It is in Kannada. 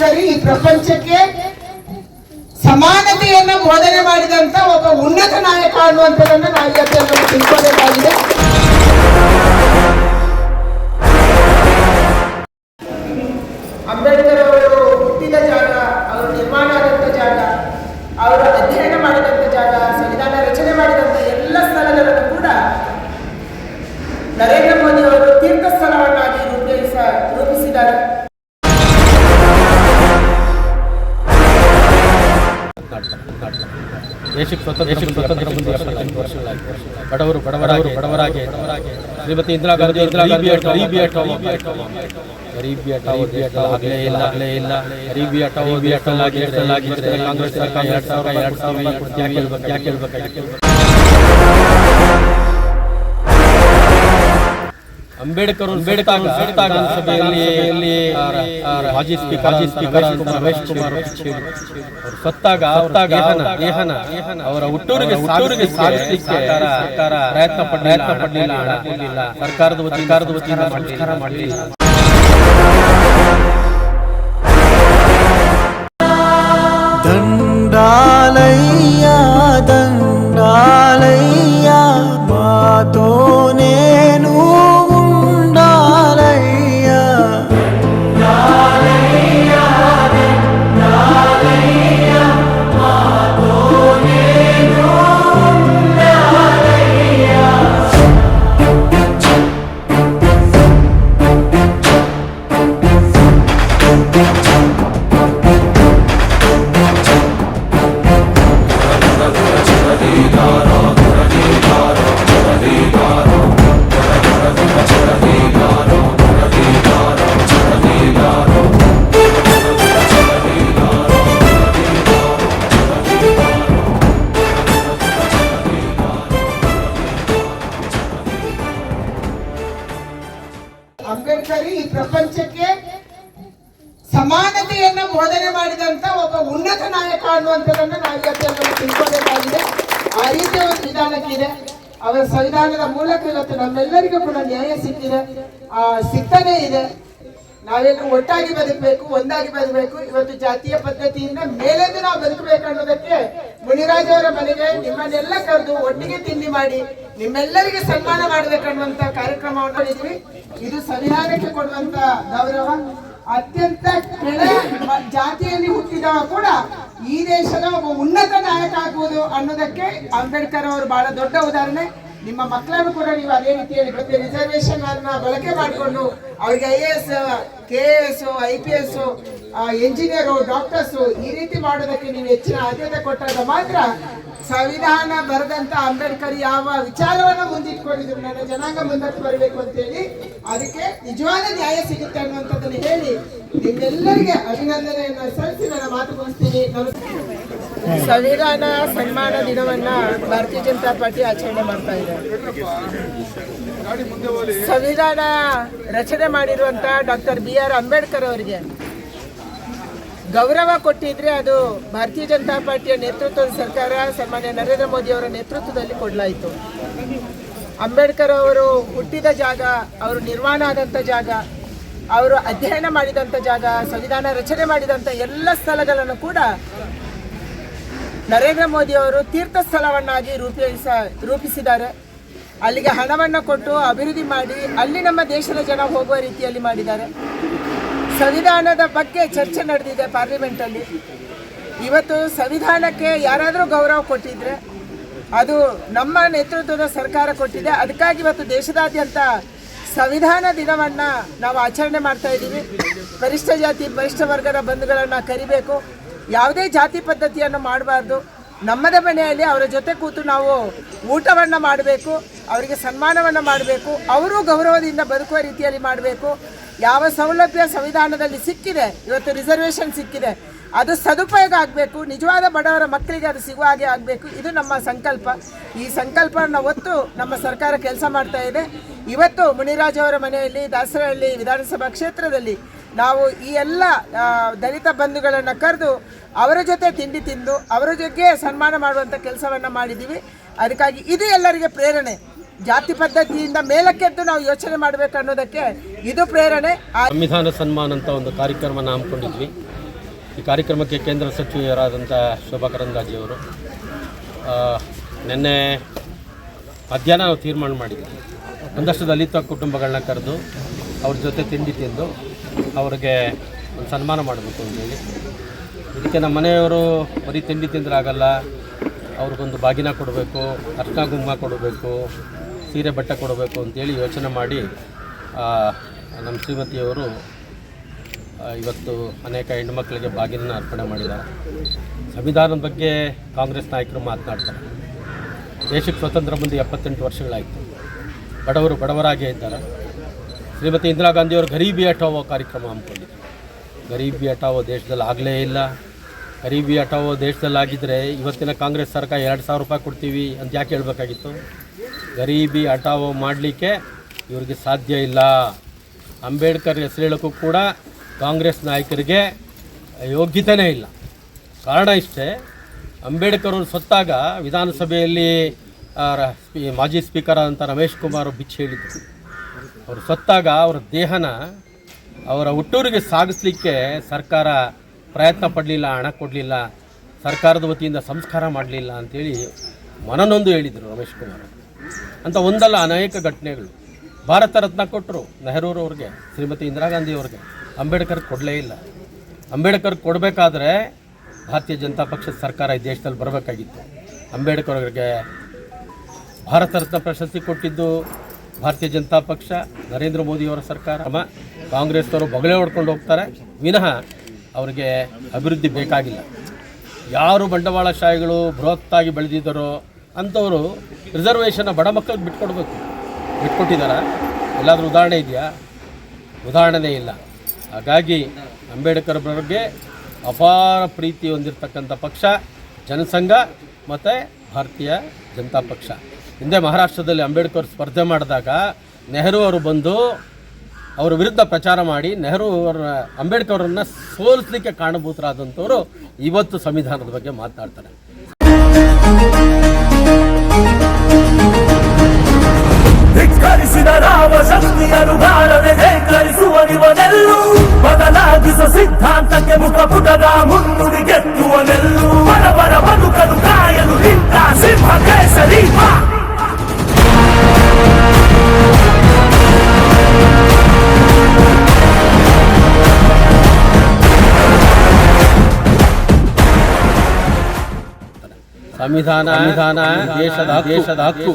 ಅಂಬೇಡ್ಕರ್ ಈ ಪ್ರಪಂಚಕ್ಕೆ ಸಮಾನತೆಯನ್ನು ಬೋಧನೆ ಮಾಡಿದಂತ ಒಬ್ಬ ಉನ್ನತ ನಾಯಕ ಅನ್ನುವಂಥದ್ದನ್ನು ನಾವು ಇವತ್ತು ತಿಳ್ಕೋಬೇಕಾಗಿದೆ. ಅಂಬೇಡ್ಕರ್ ಅವರು ಹುಟ್ಟಿದ ಜಾಗ, ಅವರು ನಿರ್ಮಾಣ ಆದಂಥ ಜಾಗ, ಅವರು ಅಧ್ಯಯನ ಮಾಡಿದಂಥ ಜಾಗ, ಸಂವಿಧಾನ ರಚನೆ ಮಾಡಿದಂಥ ಎಲ್ಲ ಸ್ಥಳಗಳನ್ನು ಕೂಡ ನರೇಂದ್ರ ಮೋದಿ ಅವರು ತೀರ್ಥ ಸ್ಥಳವನ್ನಾಗಿ ರೂಪಿಸಿದ್ದಾರೆ. ದೇಶಕ್ಕೆ ಸ್ವತಂತ್ರ ಬಡವರಾಗಿ ಶ್ರೀಮತಿ ಇಂದಿರಾ ಗಾಂಧಿ ಗರೀಬಿ ಹಟಾವೋ ಆಗಲೇ ಇಲ್ಲ ಗರೀಬಿ ಹಟಾವೋ ಆಗಿದ್ರೆ ಕಾಂಗ್ರೆಸ್ ಸರ್ಕಾರ 2000 ಯಾಕೆ ಹೇಳ್ಬೇಕಾಗಿತ್ತು? ಅಂಬೇಡ್ಕರ್ ಸಭೆಯಲ್ಲಿ ಮಾಜಿ ಸ್ಪೀಕರ್ ರಮೇಶ್ ಕುಮಾರ್ ಅವರು ಸತ್ತಾಗ ಅವರ ಹುಟ್ಟೂರಿಗೆ ಸಾಗಿಸಲಿಕ್ಕೆ ಸರ್ಕಾರ ಪ್ರಯತ್ನ ಪಡಲಿಲ್ಲ. ಸರ್ಕಾರದ ವತಿಯಿಂದ ಮಾಡಲಿಲ್ಲ. ದಂಡಾಲಯ್ಯ ಮಾತೋನೇನು ಅಂಬೇಡ್ಕರ್ ಈ ಪ್ರಪಂಚಕ್ಕೆ ಸಮಾನತೆಯನ್ನು ಬೋಧನೆ ಮಾಡಿದಂತ ಒಬ್ಬ ಉನ್ನತ ನಾಯಕ ಅನ್ನುವಂಥದ್ದನ್ನು ನಾವು ಇವತ್ತು ತಿಳ್ಕೋಬೇಕಾಗಿದೆ. ಆ ರೀತಿಯ ಒಂದು ವಿಧಾನಕ್ಕಿದೆ. ಅವರ ಸಂವಿಧಾನದ ಮೂಲಕ ಇವತ್ತು ನಮ್ಮೆಲ್ಲರಿಗೂ ಕೂಡ ನ್ಯಾಯ ಸಿಗ್ತಾನೆ ಇದೆ. ನಾವೆಲ್ಲರೂ ಒಟ್ಟಾಗಿ ಬದುಕಬೇಕು, ಒಂದಾಗಿ ಬದುಕಬೇಕು. ಇವತ್ತು ಜಾತಿಯ ಪದ್ಧತಿಯಿಂದ ಮೇಲೆಂದು ನಾವು ಬದುಕಬೇಕು ಅನ್ನೋದಕ್ಕೆ ಮುನಿರಾಜ್ ಅವರ ಮನೆಗೆ ನಿಮ್ಮನ್ನೆಲ್ಲ ಕರೆದು ಒಟ್ಟಿಗೆ ತಿಂಡಿ ಮಾಡಿ ನಿಮ್ಮೆಲ್ಲರಿಗೆ ಸನ್ಮಾನ ಮಾಡಬೇಕನ್ನುವಂತ ಕಾರ್ಯಕ್ರಮವನ್ನು ಮಾಡಿದ್ವಿ. ಇದು ಸಂವಿಧಾನಕ್ಕೆ ಕೊಡುವಂತ ಗೌರವ. ಅತ್ಯಂತ ಕೆಳ ಜಾತಿಯಲ್ಲಿ ಹುಟ್ಟಿದವ ಕೂಡ ಈ ದೇಶದ ಒಬ್ಬ ಉನ್ನತ ನಾಯಕ ಆಗುವುದು ಅನ್ನೋದಕ್ಕೆ ಅಂಬೇಡ್ಕರ್ ಅವರು ಬಹಳ ದೊಡ್ಡ ಉದಾಹರಣೆ. ನಿಮ್ಮ ಮಕ್ಕಳನ್ನು ಕೂಡ ನೀವು ಅದೇ ರೀತಿಯಲ್ಲಿ ರಿಸರ್ವೇಶನ್ ಅನ್ನ ಬಳಕೆ ಮಾಡಿಕೊಂಡು ಅವರಿಗೆ IAS, KAS, IPS, engineer, doctors ಈ ರೀತಿ ಮಾಡೋದಕ್ಕೆ ನೀವು ಹೆಚ್ಚಿನ ಆದ್ಯತೆ ಕೊಟ್ಟಾಗ ಮಾತ್ರ ಸಂವಿಧಾನ ಬರೆದಂತ ಅಂಬೇಡ್ಕರ್ ಯಾವ ವಿಚಾರವನ್ನು ಮುಂದಿಟ್ಕೊಂಡಿದ್ರು, ನನ್ನ ಜನಾಂಗ ಮುಂದಕ್ಕೆ ಬರಬೇಕು ಅಂತೇಳಿ ಅದಕ್ಕೆ ನಿಜವಾದ ನ್ಯಾಯ ಸಿಗುತ್ತೆ ಅನ್ನುವಂಥದ್ದನ್ನು ಹೇಳಿ ನಿಮ್ಮೆಲ್ಲರಿಗೆ ಅಭಿನಂದನೆಯನ್ನು ಸಲ್ಲಿಸಿ ನನ್ನ ಮಾತು ಮುಗಿಸ್ತೀನಿ. ಸಂವಿಧಾನ ಸನ್ಮಾನ ದಿನವನ್ನ ಭಾರತೀಯ ಜನತಾ ಪಾರ್ಟಿ ಆಚರಣೆ ಮಾಡ್ತಾ ಇದೆ. ಸಂವಿಧಾನ ರಚನೆ ಮಾಡಿರುವಂತ ಡಾಕ್ಟರ್ BR ಅಂಬೇಡ್ಕರ್ ಅವರಿಗೆ ಗೌರವ ಕೊಟ್ಟಿದ್ರೆ ಅದು ಭಾರತೀಯ ಜನತಾ ಪಾರ್ಟಿಯ ನೇತೃತ್ವದ ಸರ್ಕಾರ ಸನ್ಮಾನ್ಯ ನರೇಂದ್ರ ಮೋದಿ ಅವರ ನೇತೃತ್ವದಲ್ಲಿ ಕೊಡಲಾಯಿತು. ಅಂಬೇಡ್ಕರ್ ಅವರು ಹುಟ್ಟಿದ ಜಾಗ, ಅವರು ನಿರ್ಮಾಣ ಆದಂಥ ಜಾಗ, ಅವರು ಅಧ್ಯಯನ ಮಾಡಿದಂಥ ಜಾಗ, ಸಂವಿಧಾನ ರಚನೆ ಮಾಡಿದಂಥ ಎಲ್ಲ ಸ್ಥಳಗಳನ್ನು ಕೂಡ ನರೇಂದ್ರ ಮೋದಿ ಅವರು ತೀರ್ಥ ಸ್ಥಳವನ್ನಾಗಿ ರೂಪಿಸಿದ್ದಾರೆ. ಅಲ್ಲಿಗೆ ಹಣವನ್ನು ಕೊಟ್ಟು ಅಭಿವೃದ್ಧಿ ಮಾಡಿ ಅಲ್ಲಿ ನಮ್ಮ ದೇಶದ ಜನ ಹೋಗುವ ರೀತಿಯಲ್ಲಿ ಮಾಡಿದ್ದಾರೆ. ಸಂವಿಧಾನದ ಬಗ್ಗೆ ಚರ್ಚೆ ನಡೆದಿದೆ ಪಾರ್ಲಿಮೆಂಟಲ್ಲಿ. ಇವತ್ತು ಸಂವಿಧಾನಕ್ಕೆ ಯಾರಾದರೂ ಗೌರವ ಕೊಟ್ಟಿದ್ರೆ ಅದು ನಮ್ಮ ನೇತೃತ್ವದ ಸರ್ಕಾರ ಕೊಟ್ಟಿದೆ. ಅದಕ್ಕಾಗಿ ಇವತ್ತು ದೇಶದಾದ್ಯಂತ ಸಂವಿಧಾನ ದಿನವನ್ನು ನಾವು ಆಚರಣೆ ಮಾಡ್ತಾ ಇದ್ದೀವಿ. ಪರಿಷ್ಠ ಜಾತಿ ಪರಿಷ್ಠ ವರ್ಗದ ಬಂಧುಗಳನ್ನು ಕರಿಬೇಕು. ಯಾವುದೇ ಜಾತಿ ಪದ್ಧತಿಯನ್ನು ಮಾಡಬಾರ್ದು. ನಮ್ಮದ ಮನೆಯಲ್ಲಿ ಅವರ ಜೊತೆ ಕೂತು ನಾವು ಊಟವನ್ನು ಮಾಡಬೇಕು, ಅವರಿಗೆ ಸನ್ಮಾನವನ್ನು ಮಾಡಬೇಕು, ಅವರು ಗೌರವದಿಂದ ಬದುಕುವ ರೀತಿಯಲ್ಲಿ ಮಾಡಬೇಕು. ಯಾವ ಸೌಲಭ್ಯ ಸಂವಿಧಾನದಲ್ಲಿ ಸಿಕ್ಕಿದೆ, ಇವತ್ತು ರಿಸರ್ವೇಷನ್ ಸಿಕ್ಕಿದೆ, ಅದು ಸದುಪಯೋಗ ಆಗಬೇಕು. ನಿಜವಾದ ಬಡವರ ಮಕ್ಕಳಿಗೆ ಅದು ಸಿಗುವ ಹಾಗೆ ಆಗಬೇಕು. ಇದು ನಮ್ಮ ಸಂಕಲ್ಪ. ಈ ಸಂಕಲ್ಪವನ್ನು ಹೊತ್ತು ನಮ್ಮ ಸರ್ಕಾರ ಕೆಲಸ ಮಾಡ್ತಾ ಇದೆ. ಇವತ್ತು ಮುನಿರಾಜ್ ಅವರ ಮನೆಯಲ್ಲಿ ದಾಸರಹಳ್ಳಿ ವಿಧಾನಸಭಾ ಕ್ಷೇತ್ರದಲ್ಲಿ ನಾವು ಈ ಎಲ್ಲ ದಲಿತ ಬಂಧುಗಳನ್ನು ಕರೆದು ಅವರ ಜೊತೆ ತಿಂಡಿ ತಿಂದು ಅವರ ಜೊತೆ ಸನ್ಮಾನ ಮಾಡುವಂಥ ಕೆಲಸವನ್ನು ಮಾಡಿದ್ದೀವಿ. ಅದಕ್ಕಾಗಿ ಇದು ಎಲ್ಲರಿಗೆ ಪ್ರೇರಣೆ. ಜಾತಿ ಪದ್ಧತಿಯಿಂದ ಮೇಲಕ್ಕೆದ್ದು ನಾವು ಯೋಚನೆ ಮಾಡಬೇಕು ಅನ್ನೋದಕ್ಕೆ ಇದು ಪ್ರೇರಣೆ. ಸಂವಿಧಾನ ಸನ್ಮಾನ ಅಂತ ಒಂದು ಕಾರ್ಯಕ್ರಮನ ಹಮ್ಮಿಕೊಂಡಿದ್ವಿ. ಈ ಕಾರ್ಯಕ್ರಮಕ್ಕೆ ಕೇಂದ್ರ ಸಚಿವರಾದಂಥ ಶೋಭಾ ಕರಂದ್ಲಾಜೆಯವರು ನಿನ್ನೆ ಮಧ್ಯಾಹ್ನ ನಾವು ತೀರ್ಮಾನ ಮಾಡಿದ್ವಿ. ಒಂದಷ್ಟು ದಲಿತ ಕುಟುಂಬಗಳನ್ನ ಕರೆದು ಅವ್ರ ಜೊತೆ ತಿಂಡಿ ತಿಂದು ಅವ್ರಿಗೆ ಒಂದು ಸನ್ಮಾನ ಮಾಡಬೇಕು ಅಂತೇಳಿ. ಇದಕ್ಕೆ ನಮ್ಮ ಮನೆಯವರು ಬರೀ ತಿಂಡಿ ತಿಂದರೆ ಆಗಲ್ಲ, ಅವ್ರಿಗೊಂದು ಬಾಗಿನ ಕೊಡಬೇಕು, ಅರ್ಶಿನ ಕುಂಕುಮ ಕೊಡಬೇಕು, ಸೀರೆ ಬಟ್ಟೆ ಕೊಡಬೇಕು ಅಂತೇಳಿ ಯೋಚನೆ ಮಾಡಿ ನಮ್ಮ ಶ್ರೀಮತಿಯವರು ಇವತ್ತು ಅನೇಕ ಹೆಣ್ಣುಮಕ್ಕಳಿಗೆ ಬಾಗಿನ ಅರ್ಪಣೆ ಮಾಡಿದ್ದಾರೆ. ಸಂವಿಧಾನದ ಬಗ್ಗೆ ಕಾಂಗ್ರೆಸ್ ನಾಯಕರು ಮಾತನಾಡ್ತಾರೆ. ದೇಶಕ್ಕೆ ಸ್ವತಂತ್ರ ಬಂದು 78 ವರ್ಷಗಳಾಯಿತು. ಬಡವರು ಬಡವರಾಗೇ ಇದ್ದಾರೆ. ಶ್ರೀಮತಿ ಇಂದಿರಾ ಗಾಂಧಿಯವರು ಗರೀಬಿ ಹಟಾವೋ ಕಾರ್ಯಕ್ರಮ ಹಮ್ಮಿಕೊಂಡಿದ್ದಾರೆ. ಗರೀಬಿ ಹಟಾವೋ ದೇಶದಲ್ಲಿ ಆಗಲೇ ಇಲ್ಲ. ಗರೀಬಿ ಹಟಾವೋ ದೇಶದಲ್ಲಾಗಿದ್ದರೆ ಇವತ್ತಿನ ಕಾಂಗ್ರೆಸ್ ಸರ್ಕಾರ 2,000 ರೂಪಾಯಿ ಕೊಡ್ತೀವಿ ಅಂತ ಯಾಕೆ ಹೇಳಬೇಕಾಗಿತ್ತು? ಗರೀಬಿ ಹಟಾವೋ ಮಾಡಲಿಕ್ಕೆ ಇವ್ರಿಗೆ ಸಾಧ್ಯ ಇಲ್ಲ. ಅಂಬೇಡ್ಕರ್ ಹೆಸರು ಹೇಳೋಕ್ಕೂ ಕೂಡ ಕಾಂಗ್ರೆಸ್ ನಾಯಕರಿಗೆ ಯೋಗ್ಯತೆಯೇ ಇಲ್ಲ. ಕಾರಣ ಇಷ್ಟೇ, ಅಂಬೇಡ್ಕರ್ ಅವರು ಸತ್ತಾಗ ವಿಧಾನಸಭೆಯಲ್ಲಿ ಮಾಜಿ ಸ್ಪೀಕರ್ ಆದಂಥ ರಮೇಶ್ ಕುಮಾರ್ ಬಿಚ್ಚಿ ಹೇಳಿದರು. ಅವರು ಸತ್ತಾಗ ಅವರ ದೇಹನ ಅವರ ಹುಟ್ಟೂರಿಗೆ ಸಾಗಿಸ್ಲಿಕ್ಕೆ ಸರ್ಕಾರ ಪ್ರಯತ್ನ ಪಡಲಿಲ್ಲ, ಹಣ ಕೊಡಲಿಲ್ಲ, ಸರ್ಕಾರದ ವತಿಯಿಂದ ಸಂಸ್ಕಾರ ಮಾಡಲಿಲ್ಲ ಅಂಥೇಳಿ ಮನನೊಂದು ಹೇಳಿದರು ರಮೇಶ್ ಕುಮಾರ್. ಅಂತ ಒಂದಲ್ಲ ಅನೇಕ ಘಟನೆಗಳು. ಭಾರತ ರತ್ನ ಕೊಟ್ಟರು ನೆಹರೂರವ್ರಿಗೆ, ಶ್ರೀಮತಿ ಇಂದಿರಾ ಗಾಂಧಿಯವ್ರಿಗೆ. ಅಂಬೇಡ್ಕರ್ ಕೊಡಲೇ ಇಲ್ಲ. ಅಂಬೇಡ್ಕರ್ ಕೊಡಬೇಕಾದ್ರೆ ಭಾರತೀಯ ಜನತಾ ಪಕ್ಷದ ಸರ್ಕಾರ ಈ ದೇಶದಲ್ಲಿ ಬರಬೇಕಾಗಿತ್ತು. ಅಂಬೇಡ್ಕರ್ ಅವರಿಗೆ ಭಾರತ ರತ್ನ ಪ್ರಶಸ್ತಿ ಕೊಟ್ಟಿದ್ದು ಭಾರತೀಯ ಜನತಾ ಪಕ್ಷ, ನರೇಂದ್ರ ಮೋದಿಯವರ ಸರ್ಕಾರ. ಕಾಂಗ್ರೆಸ್ನವರು ಬೊಗಳೆ ಹೊಡ್ಕೊಂಡು ಹೋಗ್ತಾರೆ ವಿನಃ ಅವರಿಗೆ ಅಭಿವೃದ್ಧಿ ಬೇಕಾಗಿಲ್ಲ. ಯಾರು ಬಂಡವಾಳಶಾಹಿಗಳು ಬೃಹತ್ತಾಗಿ ಬೆಳೆದಿದ್ದಾರೋ ಅಂಥವರು ರಿಸರ್ವೇಷನ್ನ ಬಡ ಮಕ್ಕಳಿಗೆ ಬಿಟ್ಕೊಟ್ಟಿದ್ದಾರಾ? ಎಲ್ಲಾದರೂ ಉದಾಹರಣೆ ಇದೆಯಾ? ಉದಾಹರಣೆನೇ ಇಲ್ಲ. ಹಾಗಾಗಿ ಅಂಬೇಡ್ಕರ್ ಬಗ್ಗೆ ಅಪಾರ ಪ್ರೀತಿ ಹೊಂದಿರತಕ್ಕಂಥ ಪಕ್ಷ ಜನಸಂಘ ಮತ್ತು ಭಾರತೀಯ ಜನತಾ ಪಕ್ಷ. ಹಿಂದೆ ಮಹಾರಾಷ್ಟ್ರದಲ್ಲಿ ಅಂಬೇಡ್ಕರ್ ಸ್ಪರ್ಧೆ ಮಾಡಿದಾಗ ನೆಹರು ಅವರು ಬಂದು ಅವರ ವಿರುದ್ಧ ಪ್ರಚಾರ ಮಾಡಿ ಅಂಬೇಡ್ಕರ್ ಅವರನ್ನು ಸೋಲಿಸಲಿಕ್ಕೆ ಕಾರಣಭೂತರಾದಂಥವರು ಇವತ್ತು ಸಂವಿಧಾನದ ಬಗ್ಗೆ ಮಾತನಾಡ್ತಾರೆ. ಸಿದ್ಧಾಂತಕ್ಕೆ ಮುಖಪುಟದ ಮುನ್ನುಡಿ ಗೆತ್ತುವನೆಲ್ಲು ಬರಬರ ಬದುಕಲು ಕಾಯಲು ನಿಂತ ಸಿಂಹ ಕೇಸರಿ ಸಂವಿಧಾನ ದೇಶದ ಹಕ್ಕು.